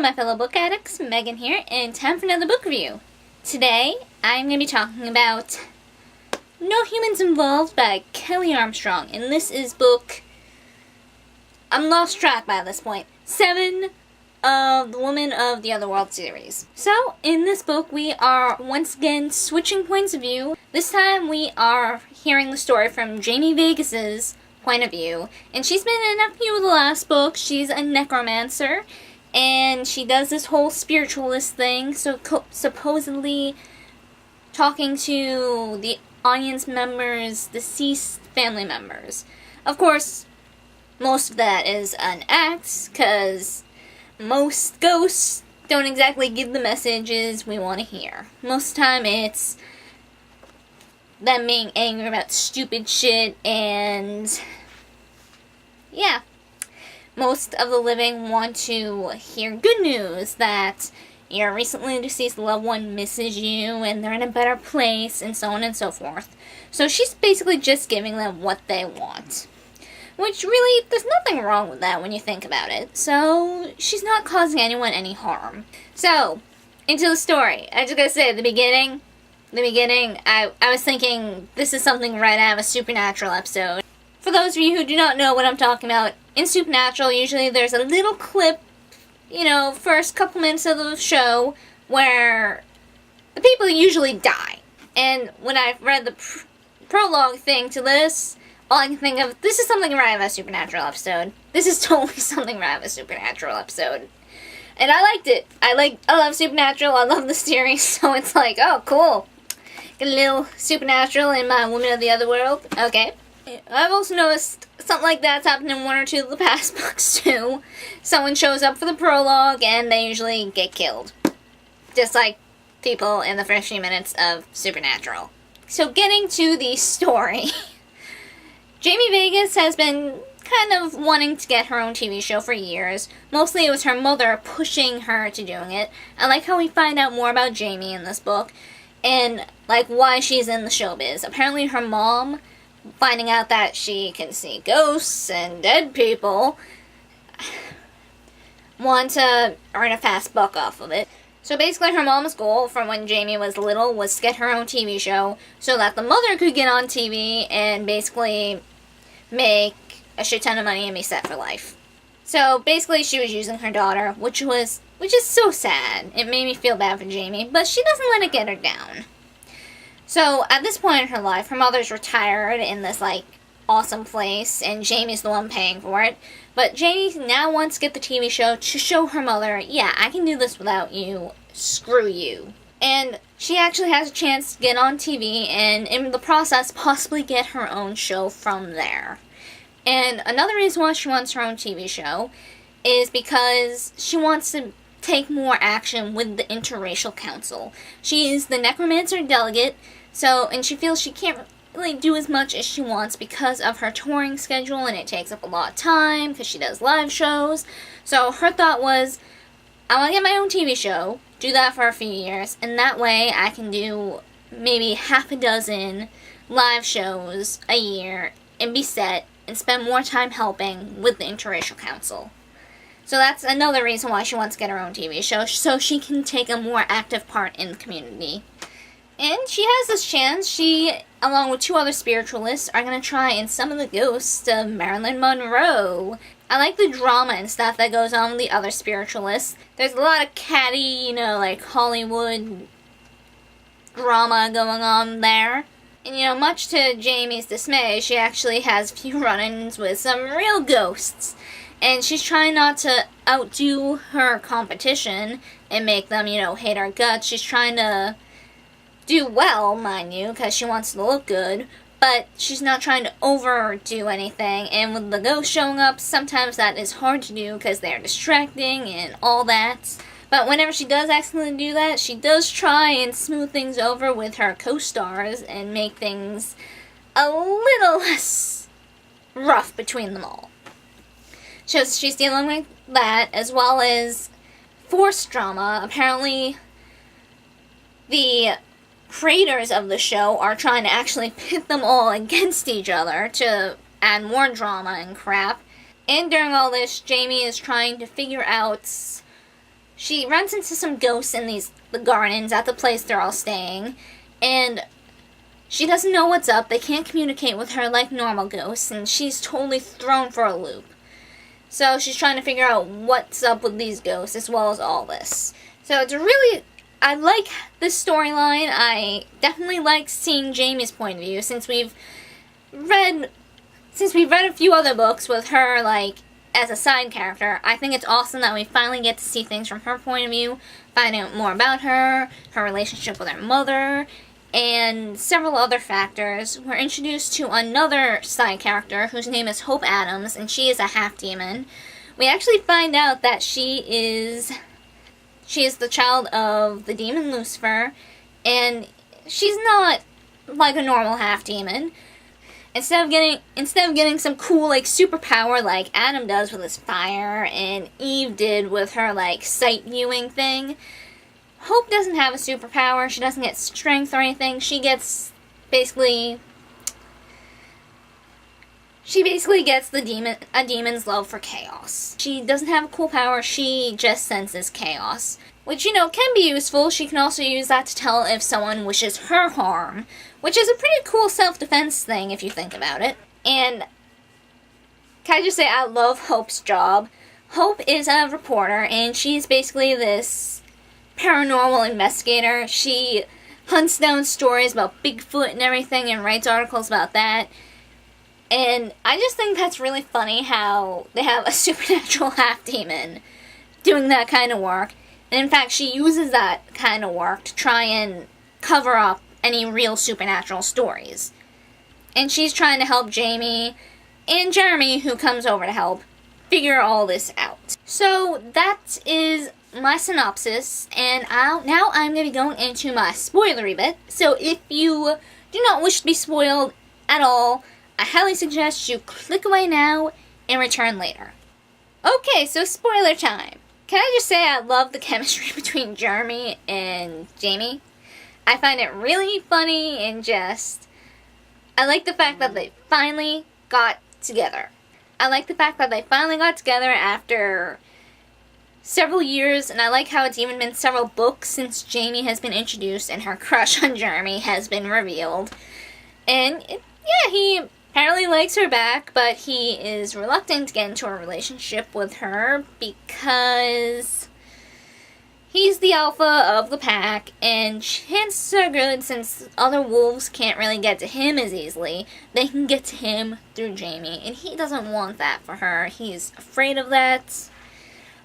my fellow book addicts, Megan here, and time for another book review. Today, I'm going to be talking about No Humans Involved by Kelley Armstrong, and this is book, I'm lost track by this point, 7 of the Woman of the Otherworld series. So, in this book, we are once again switching points of view. This time, we are hearing the story from Jamie Vegas's point of view, and she's been in a few of the last books. She's a necromancer, and she does this whole spiritualist thing, so supposedly talking to the audience members, deceased family members. Of course, most of that is an act, because most ghosts don't exactly give the messages we want to hear. Most of the time it's them being angry about stupid shit, and yeah. Most of the living want to hear good news, that your recently deceased loved one misses you and they're in a better place, and so on and so forth. So she's basically just giving them what they want. Which really, there's nothing wrong with that when you think about it. So she's not causing anyone any harm. So, into the story. I just gotta say, at the beginning, I was thinking this is something right out of a Supernatural episode. For those of you who do not know what I'm talking about, in Supernatural, usually there's a little clip, first couple minutes of the show, where the people usually die. And when I read the prologue thing to this, all I can think of, this is something right out of a Supernatural episode. This is totally something right out of a Supernatural episode. And I liked it. I love Supernatural, I love the series, so it's like, oh, cool. Get a little Supernatural in my Woman of the Otherworld. Okay. I've also noticed something like that's happened in one or two of the past books, too. Someone shows up for the prologue, and they usually get killed. Just like people in the first few minutes of Supernatural. So getting to the story. Jamie Vegas has been kind of wanting to get her own TV show for years. Mostly it was her mother pushing her to doing it. I like how we find out more about Jamie in this book, and like why she's in the showbiz. Apparently her mom, finding out that she can see ghosts and dead people, want to earn a fast buck off of it. So basically her mom's goal from when Jamie was little was to get her own TV show so that the mother could get on TV and basically make a shit ton of money and be set for life. So basically she was using her daughter, which is so sad. It made me feel bad for Jamie, but she doesn't let it get her down. So, at this point in her life, her mother's retired in this, awesome place, and Jamie's the one paying for it. But Jamie now wants to get the TV show to show her mother, yeah, I can do this without you, screw you. And she actually has a chance to get on TV, and in the process, possibly get her own show from there. And another reason why she wants her own TV show is because she wants to take more action with the Interracial Council. She is the Necromancer delegate, and she feels she can't really do as much as she wants because of her touring schedule, and it takes up a lot of time because she does live shows. So her thought was, I want to get my own TV show, do that for a few years, and that way I can do maybe half a dozen live shows a year and be set and spend more time helping with the Interracial Council. So that's another reason why she wants to get her own TV show, so she can take a more active part in the community. And she has this chance. She, along with 2 other spiritualists, are going to try and summon the ghosts of Marilyn Monroe. I like the drama and stuff that goes on with the other spiritualists. There's a lot of catty, Hollywood drama going on there. And, much to Jamie's dismay, she actually has a few run-ins with some real ghosts. And she's trying not to outdo her competition and make them, hate her guts. She's trying to do well, mind you, because she wants to look good. But she's not trying to overdo anything. And with the ghosts showing up, sometimes that is hard to do because they're distracting and all that. But whenever she does accidentally do that, she does try and smooth things over with her co-stars and make things a little less rough between them all. So she's dealing with that, as well as forced drama. Apparently, the creators of the show are trying to actually pit them all against each other to add more drama and crap. And during all this, Jamie is trying to figure out she runs into some ghosts in the gardens at the place they're all staying, and she doesn't know what's up. They can't communicate with her like normal ghosts, and she's totally thrown for a loop. So she's trying to figure out what's up with these ghosts as well as all this. So I like this storyline. I definitely like seeing Jamie's point of view since we've read a few other books with her like as a side character. I think it's awesome that we finally get to see things from her point of view, find out more about her relationship with her mother, and several other factors. We're introduced to another side character whose name is Hope Adams, and she is a half-demon. We actually find out that she is the child of the demon Lucifer, and she's not like a normal half-demon. Instead of getting some cool like superpower like Adam does with his fire and Eve did with her like sight viewing thing, Hope doesn't have a superpower. She doesn't get strength or anything. She basically gets a demon's love for chaos. She doesn't have a cool power. She just senses chaos, which, you know, can be useful. She can also use that to tell if someone wishes her harm, which is a pretty cool self-defense thing if you think about it. And can I just say, I love Hope's job. Hope is a reporter, and she's basically this paranormal investigator. She hunts down stories about Bigfoot and everything and writes articles about that. And I just think that's really funny how they have a supernatural half-demon doing that kind of work. And in fact, she uses that kind of work to try and cover up any real supernatural stories. And she's trying to help Jamie and Jeremy, who comes over to help, figure all this out. So that is my synopsis, and now I'm going to be going into my spoilery bit. So if you do not wish to be spoiled at all, I highly suggest you click away now and return later. Okay, so spoiler time. Can I just say I love the chemistry between Jeremy and Jamie? I find it really funny and I like the fact that they finally got together. I like the fact that they finally got together after several years, and I like how it's even been several books since Jamie has been introduced and her crush on Jeremy has been revealed. And yeah, he apparently likes her back, but he is reluctant to get into a relationship with her because he's the alpha of the pack, and chances are good, since other wolves can't really get to him as easily, they can get to him through Jamie, and he doesn't want that for her. He's afraid of that.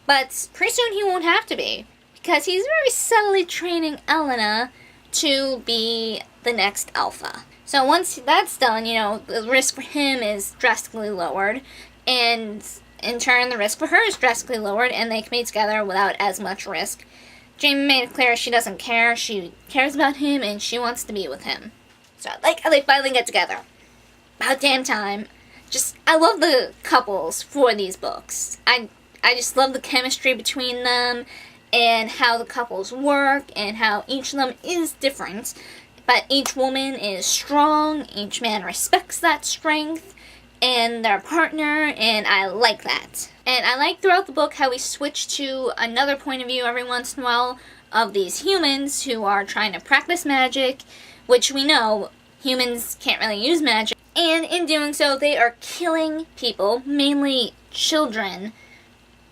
But pretty soon he won't have to be, because he's very subtly training Elena to be the next alpha. So once that's done, you know, the risk for him is drastically lowered, and in turn the risk for her is drastically lowered, and they can be together without as much risk. Jamie made it clear she doesn't care. She cares about him, and she wants to be with him. So I like how they finally get together. About damn time. I love the couples for these books. I just love the chemistry between them and how the couples work and how each of them is different. But each woman is strong, each man respects that strength and their partner, and I like that. And I like throughout the book how we switch to another point of view every once in a while of these humans who are trying to practice magic, which we know humans can't really use magic. And in doing so, they are killing people, mainly children,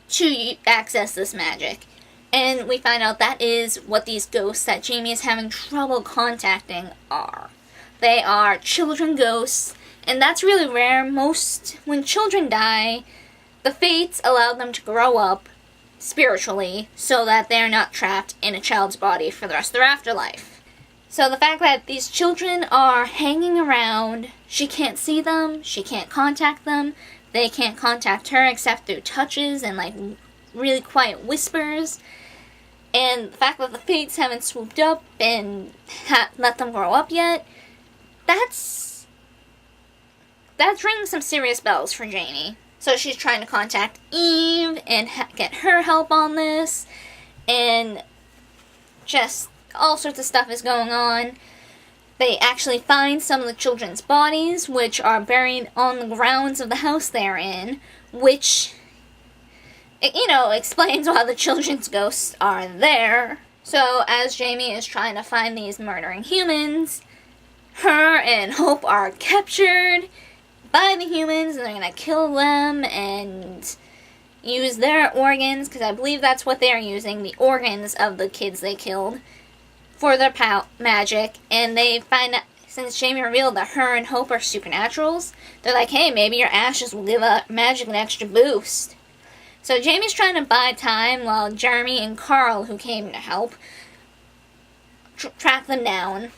to access this magic. And we find out that is what these ghosts that Jamie is having trouble contacting are. They are children ghosts, and that's really rare. When children die, the fates allow them to grow up spiritually so that they're not trapped in a child's body for the rest of their afterlife. So the fact that these children are hanging around, she can't see them, she can't contact them, they can't contact her except through touches and like really quiet whispers. And the fact that the fates haven't swooped up and let them grow up yet, that's ringing some serious bells for Jamie. So she's trying to contact Eve and get her help on this, and just all sorts of stuff is going on. They actually find some of the children's bodies, which are buried on the grounds of the house they're in, which it, explains why the children's ghosts are there. So, as Jamie is trying to find these murdering humans, her and Hope are captured by the humans, and they're gonna kill them and use their organs, because I believe that's what they're using, the organs of the kids they killed, for their magic. And they find out, since Jamie revealed that her and Hope are supernaturals, they're like, hey, maybe your ashes will give magic an extra boost. So Jamie's trying to buy time while Jeremy and Carl, who came to help, track them down.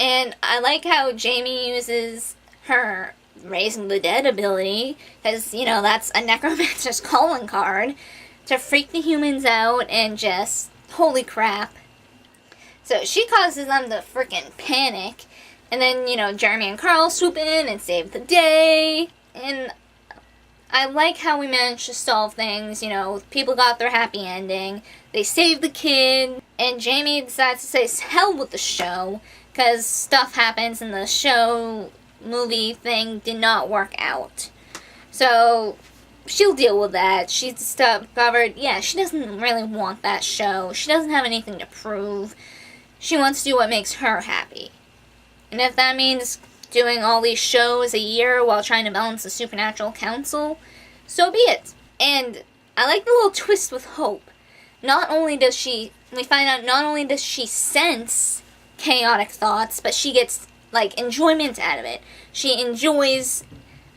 And I like how Jamie uses her raising the dead ability, because, that's a necromancer's calling card, to freak the humans out and just, holy crap. So she causes them to frickin' panic, and then, Jeremy and Carl swoop in and save the day, and I like how we managed to solve things. People got their happy ending, they saved the kid, and Jamie decides to say hell with the show, because stuff happens in the show movie thing did not work out. So she'll deal with that. She's discovered, she doesn't really want that show. She doesn't have anything to prove. She wants to do what makes her happy. And if that means doing all these shows a year while trying to balance the Supernatural Council, so be it. And I like the little twist with Hope. We find out not only does she sense chaotic thoughts, but she gets, enjoyment out of it. She enjoys,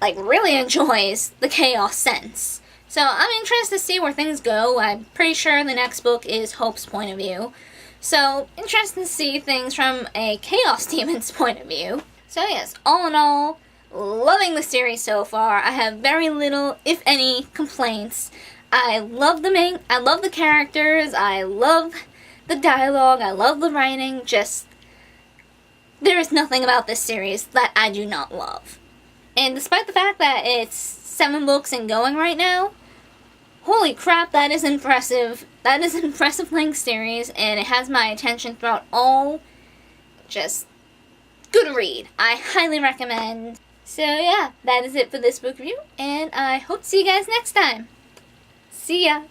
really enjoys the chaos sense. So I'm interested to see where things go. I'm pretty sure the next book is Hope's point of view. So, interested to see things from a chaos demon's point of view. So yes, all in all, loving the series so far. I have very little, if any, complaints. I love the characters, I love the dialogue, I love the writing, there is nothing about this series that I do not love. And despite the fact that it's 7 books and going right now, holy crap, that is impressive. That is an impressive length series, and it has my attention throughout all. Good read. I highly recommend. So yeah, that is it for this book review, and I hope to see you guys next time. See ya!